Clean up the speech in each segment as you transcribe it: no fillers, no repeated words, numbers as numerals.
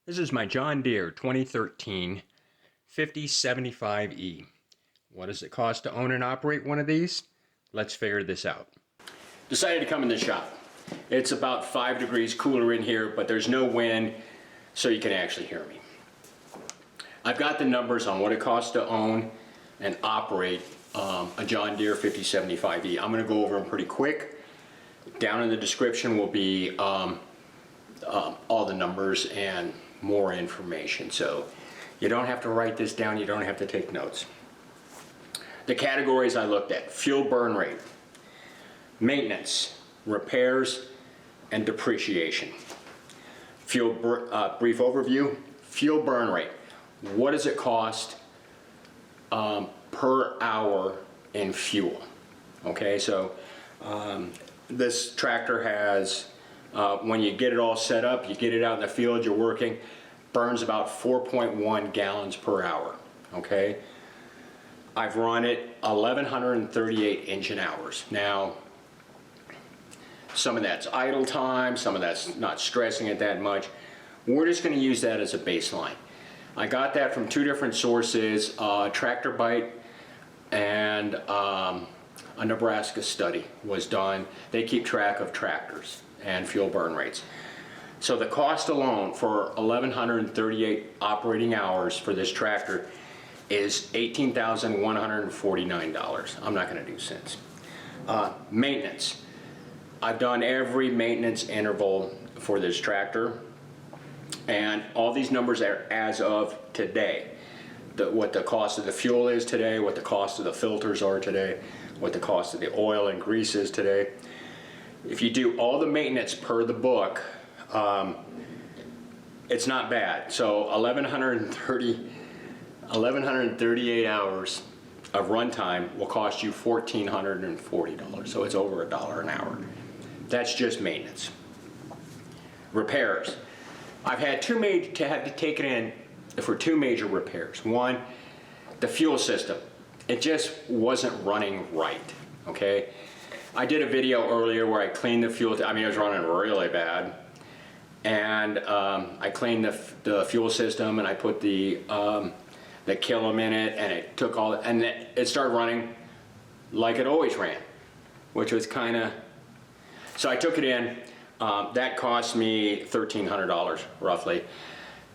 This is my John Deere 2013 5075E. What does it cost to own and operate one of these? Let's figure this out. Decided to come in the shop. It's about 5 degrees cooler in here, but there's no wind, so you can actually hear me. I've got the numbers on what it costs to own and operate a John Deere 5075E. I'm going to go over them pretty quick. Down in the description will be all the numbers and more information, so you don't have to write this down, you don't have to take notes. The categories I looked at: fuel burn rate, maintenance, repairs, and depreciation. Fuel brief overview. Fuel burn rate. What does it cost per hour in fuel? Okay, so this tractor has, when you get it all set up, you get it out in the field, you're working, burns about 4.1 gallons per hour. Okay, I've run it 1,138 engine hours. Now, some of that's idle time, some of that's not stressing it that much. We're just going to use that as a baseline. I got that from two different sources, Tractor Bite and a Nebraska study was done. They keep track of tractors and fuel burn rates. So the cost alone for 1,138 operating hours for this tractor is $18,149. I'm not going to do cents. Maintenance. I've done every maintenance interval for this tractor, and all these numbers are as of today. What the cost of the fuel is today, what the cost of the filters are today, what the cost of the oil and grease is today. If you do all the maintenance per the book, it's not bad. So 1,138 hours of runtime will cost you $1,440. So it's over $1 an hour. That's just maintenance. Repairs. I've had to take it in for two major repairs. One, the fuel system. It just wasn't running right. Okay. I did a video earlier where I cleaned the fuel. I mean, it was running really bad, and I cleaned the fuel system, and I put the Killam in it, and it took all, and it started running like it always ran, which was kind of. So I took it in. That cost me $1,300 roughly,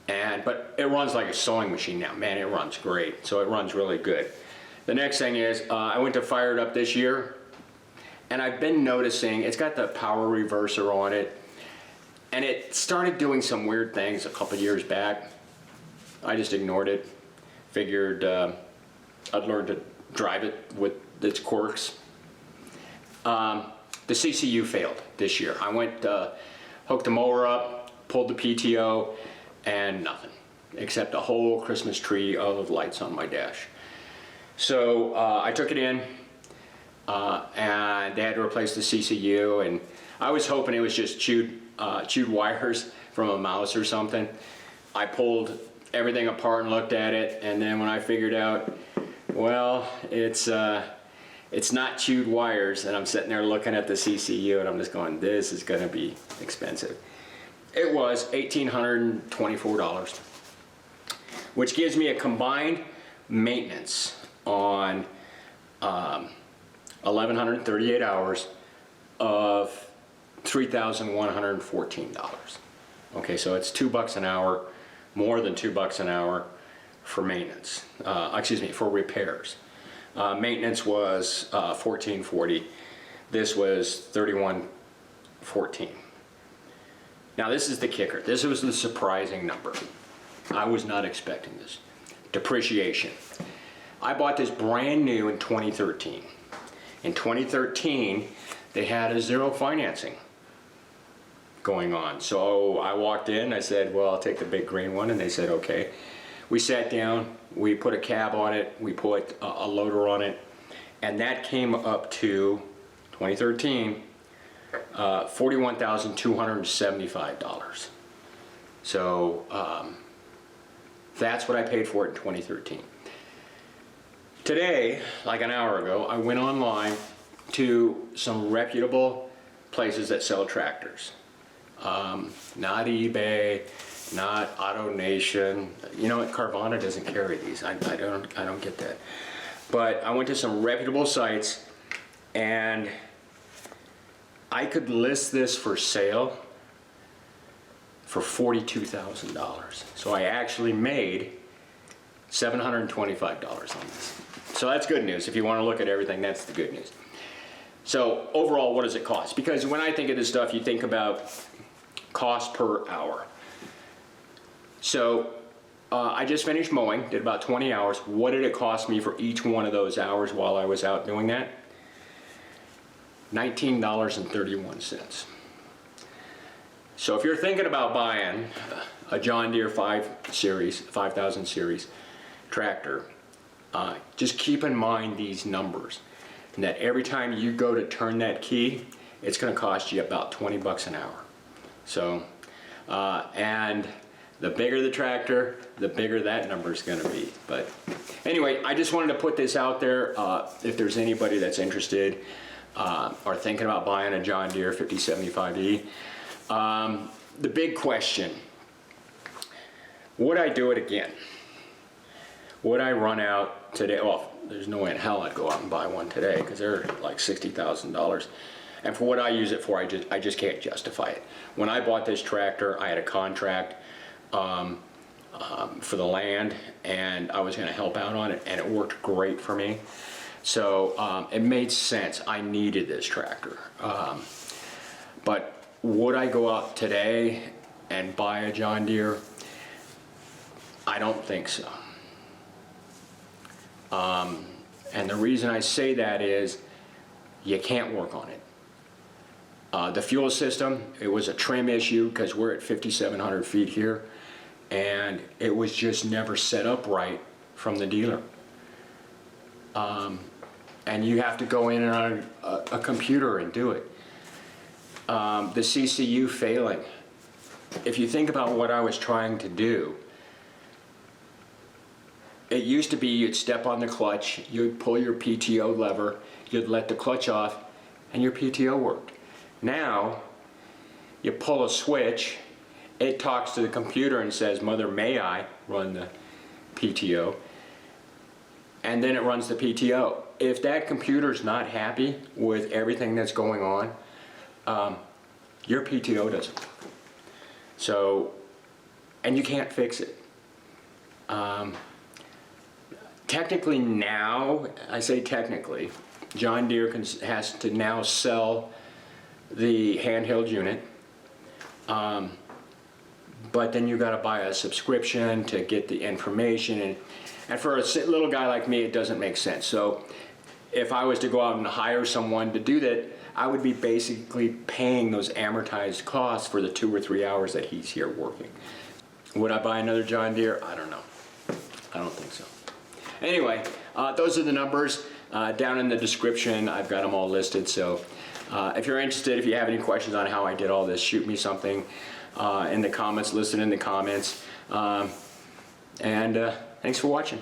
but it runs like a sewing machine now. Man, it runs great. So it runs really good. The next thing is I went to fire it up this year. And I've been noticing it's got the power reverser on it, and it started doing some weird things a couple years back. I just ignored it, figured I'd learn to drive it with its quirks. The CCU failed this year. I went, hooked the mower up, pulled the PTO, and nothing, except a whole Christmas tree of lights on my dash. So I took it in. And they had to replace the CCU, and I was hoping it was just chewed wires from a mouse or something. I pulled everything apart and looked at it, and then when I figured out, well, it's not chewed wires, and I'm sitting there looking at the CCU, and I'm just going, this is going to be expensive. It was $1,824, which gives me a combined maintenance on 1,138 hours of $3,114. Okay, so it's $2 an hour, more than $2 an hour for maintenance. For repairs. Maintenance was $1,440. This was $3,114. Now this is the kicker. This was the surprising number. I was not expecting this. Depreciation. I bought this brand new in 2013. In 2013, they had a zero financing going on. So I walked in, I said, well, I'll take the big green one, and they said, okay. We sat down, we put a cab on it, we put a loader on it, and that came up to 2013, $41,275. So that's what I paid for it in 2013. Today, like an hour ago, I went online to some reputable places that sell tractors. Not eBay, not AutoNation. You know what, Carvana doesn't carry these. I don't get that. But I went to some reputable sites, and I could list this for sale for $42,000. So I actually made $725 on this. So that's good news. If you want to look at everything, that's the good news. So overall, what does it cost? Because when I think of this stuff, you think about cost per hour. So I just finished mowing, did about 20 hours. What did it cost me for each one of those hours while I was out doing that? $19.31. So if you're thinking about buying a John Deere 5000 series tractor, just keep in mind these numbers. And that every time you go to turn that key, it's going to cost you about 20 bucks an hour. So, and the bigger the tractor, the bigger that number is going to be. But anyway, I just wanted to put this out there. If there's anybody that's interested or thinking about buying a John Deere 5075E, the big question, would I do it again? Would I run out today? Well, there's no way in hell I'd go out and buy one today because they're like $60,000. And for what I use it for, I just can't justify it. When I bought this tractor, I had a contract for the land, and I was going to help out on it, and it worked great for me. So it made sense. I needed this tractor. But would I go out today and buy a John Deere? I don't think so. And the reason I say that is you can't work on it. The fuel system, it was a trim issue because we're at 5,700 feet here, and it was just never set up right from the dealer. And you have to go in on a computer and do it. The CCU failing. If you think about what I was trying to do, it used to be you'd step on the clutch, you'd pull your PTO lever, you'd let the clutch off, and your PTO worked. Now, you pull a switch, it talks to the computer and says, "Mother, may I run the PTO?" And then it runs the PTO. If that computer's not happy with everything that's going on, your PTO doesn't work. So, and you can't fix it. Technically now, I say technically, John Deere has to now sell the handheld unit, but then you got to buy a subscription to get the information, and for a little guy like me, it doesn't make sense. So if I was to go out and hire someone to do that, I would be basically paying those amortized costs for the 2 or 3 hours that he's here working. Would I buy another John Deere? I don't know. I don't think so. Anyway, those are the numbers. Down in the description, I've got them all listed. So if you're interested, if you have any questions on how I did all this, shoot me something in the comments, list it in the comments. And thanks for watching.